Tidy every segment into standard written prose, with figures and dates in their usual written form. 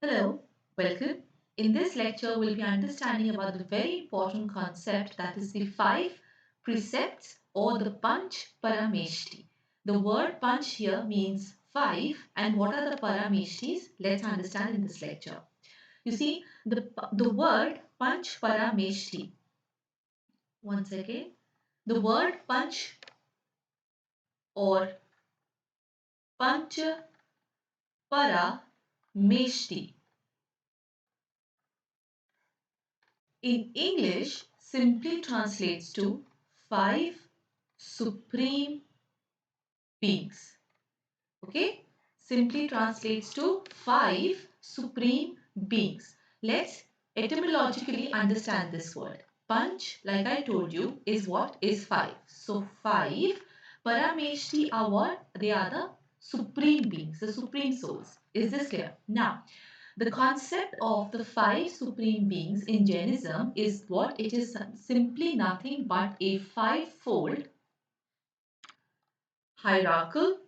Hello, welcome. In this lecture, we'll be understanding about the very important concept that is the five precepts or the Panch Parameshthi. The word Panch here means five, and what are the Parameshthis? Let's understand in this lecture. You see, the word Panch Parameshthi. Once again, the word Panch or Panch Parameshthi in English simply translates to five supreme beings. Okay? Simply translates to five supreme beings. Let's etymologically understand this word. Panch, like I told you, is what? Is five. So five. Parameshti are what? They are the supreme beings, the supreme souls. Is this clear? Now, the concept of the five supreme beings in Jainism is what? It is simply nothing but a fivefold hierarchical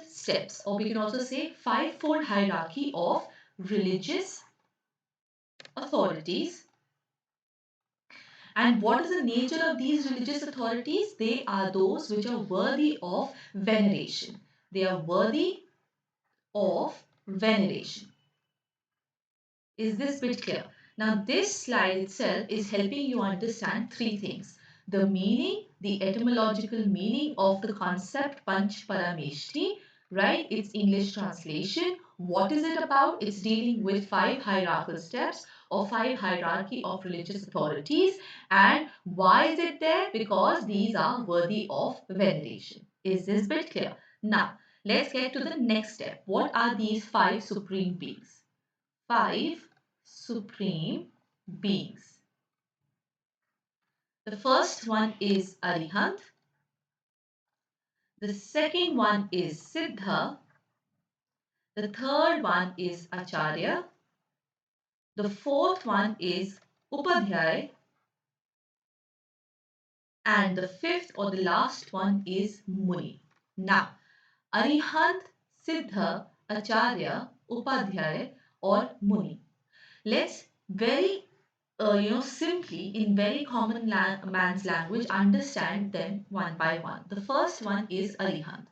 steps, or we can also say fivefold hierarchy of religious authorities. And what is the nature of these religious authorities? They are those which are worthy of veneration. They are worthy of veneration. Is this bit clear? Now this slide itself is helping you understand three things. The meaning, the etymological meaning of the concept Panch Parameshthi, right? Its English translation. What is it about? It's dealing with five hierarchical steps or five hierarchy of religious authorities. And why is it there? Because these are worthy of veneration. Is this bit clear? Now, let's get to the next step. What are these five supreme beings? Five supreme beings. The first one is Arihant. The second one is Siddha. The third one is Acharya. The fourth one is Upadhyaya. And the fifth or the last one is Muni. Now, Arihant, Siddha, Acharya, Upadhyaya or Muni. Let's very simply in very common man's language understand them one by one. The first one is Arihant.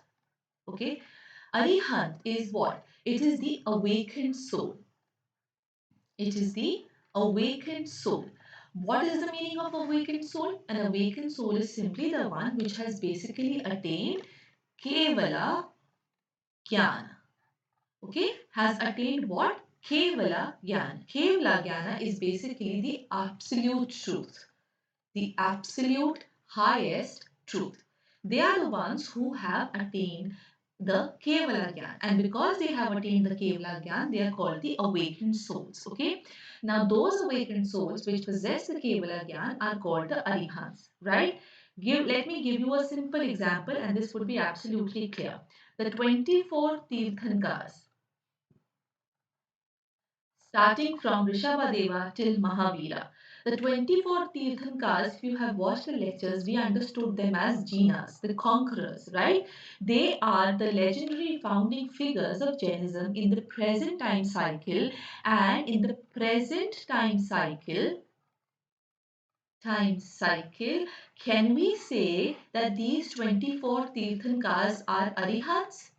Okay, Arihant is what? It is the awakened soul. It is the awakened soul. What is the meaning of awakened soul? An awakened soul is simply the one which has basically attained Kevala Jnana. Okay, has attained what? Kevala Jnana. Kevala Jnana is basically the absolute truth, the absolute highest truth. They are the ones who have attained the Kevala Gyan. And because they have attained the Kevala Gyan, they are called the awakened souls. Okay. Now, those awakened souls which possess the Kevala Gyan are called the Arihants. Right? Let me give you a simple example, and this would be absolutely clear. The 24 Tirthankaras, starting from Rishabhadeva till Mahavira. The 24 Tirthankars, if you have watched the lectures, we understood them as Jinas, the conquerors, right? They are the legendary founding figures of Jainism in the present time cycle, and in the present time cycle, can we say that these 24 Tirthankars are Arihants?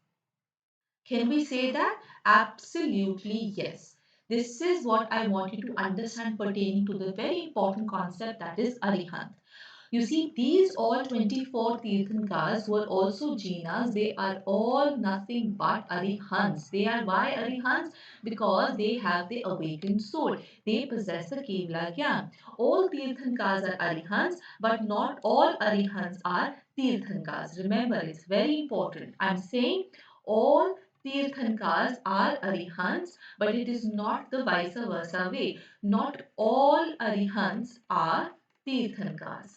Can we say that? Absolutely yes. This is what I want you to understand pertaining to the very important concept that is Arihant. You see, these all 24 Tirthankars were also Jinas. They are all nothing but Arihants. They are why Arihants? Because they have the awakened soul. They possess the Kevala Gyan. All Tirthankars are Arihants, but not all Arihants are Tirthankars. Remember, it's very important. I'm saying all Tirthankars are Arihants, but it is not the vice versa way. Not all Arihants are Tirthankars.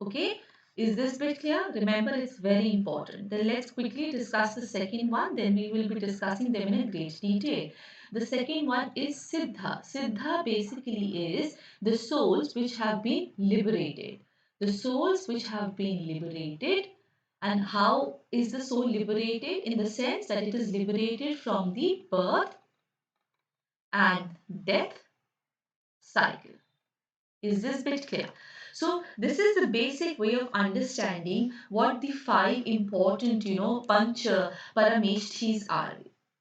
Okay, is this bit clear? Remember, it's very important. Then let's quickly discuss the second one. Then we will be discussing them in a great detail. The second one is Siddha. Siddha basically is the souls which have been liberated. The souls which have been liberated. And how is the soul liberated? In the sense that it is liberated from the birth and death cycle. Is this bit clear? So this is the basic way of understanding what the five important, Panch Parameshthis are.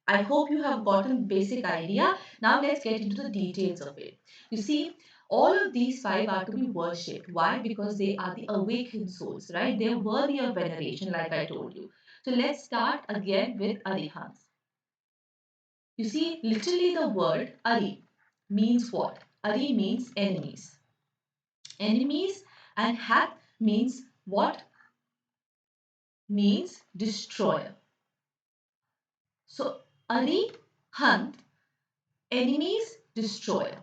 I hope you have gotten basic idea. Now let's get into the details of it. You see, all of these five are to be worshipped. Why? Because they are the awakened souls, right? They are worthy of veneration, like I told you. So let's start again with Arihants. You see, literally the word Ari means what? Ari means enemies. Enemies, and Hath means what? Means destroyer. So Arihant, enemies, destroyer.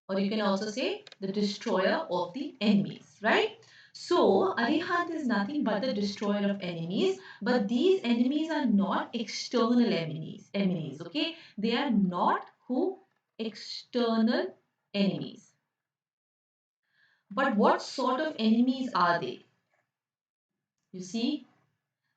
Or you can also say the destroyer of the enemies, right? So Arihant is nothing but the destroyer of enemies, but these enemies are not external enemies, okay? They are not who? External enemies. But what sort of enemies are they? You see,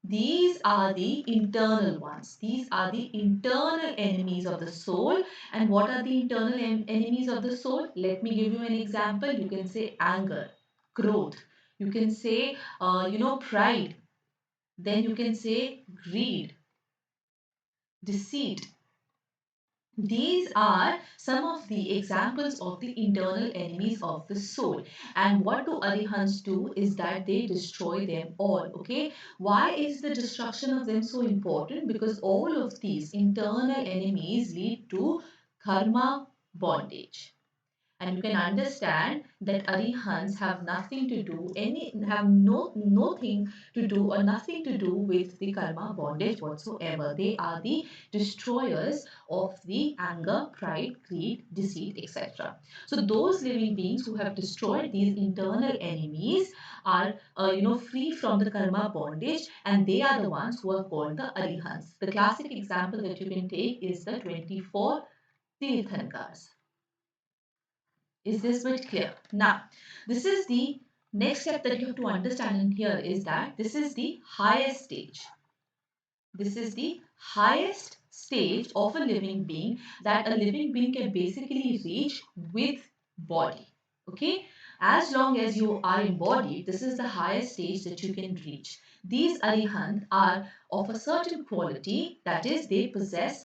these are the internal ones. These are the internal enemies of the soul. And what are the internal enemies of the soul? Let me give you an example. You can say anger, growth. You can say, pride. Then you can say greed, deceit. These are some of the examples of the internal enemies of the soul. And what do Arihants do is that they destroy them all. Okay. Why is the destruction of them so important? Because all of these internal enemies lead to karma bondage. And you can understand that arihants have nothing to do have nothing to do or nothing to do with the karma bondage whatsoever. They are the destroyers of the anger, pride, greed, deceit, etc. So those living beings who have destroyed these internal enemies are free from the karma bondage, and they are the ones who are called the arihants. The classic example that you can take is the 24 Tirthankaras. Is this bit clear? Now, this is the next step that you have to understand in here is that this is the highest stage. This is the highest stage of a living being that a living being can basically reach with body. Okay? As long as you are embodied, this is the highest stage that you can reach. These arihant are of a certain quality, that is, they possess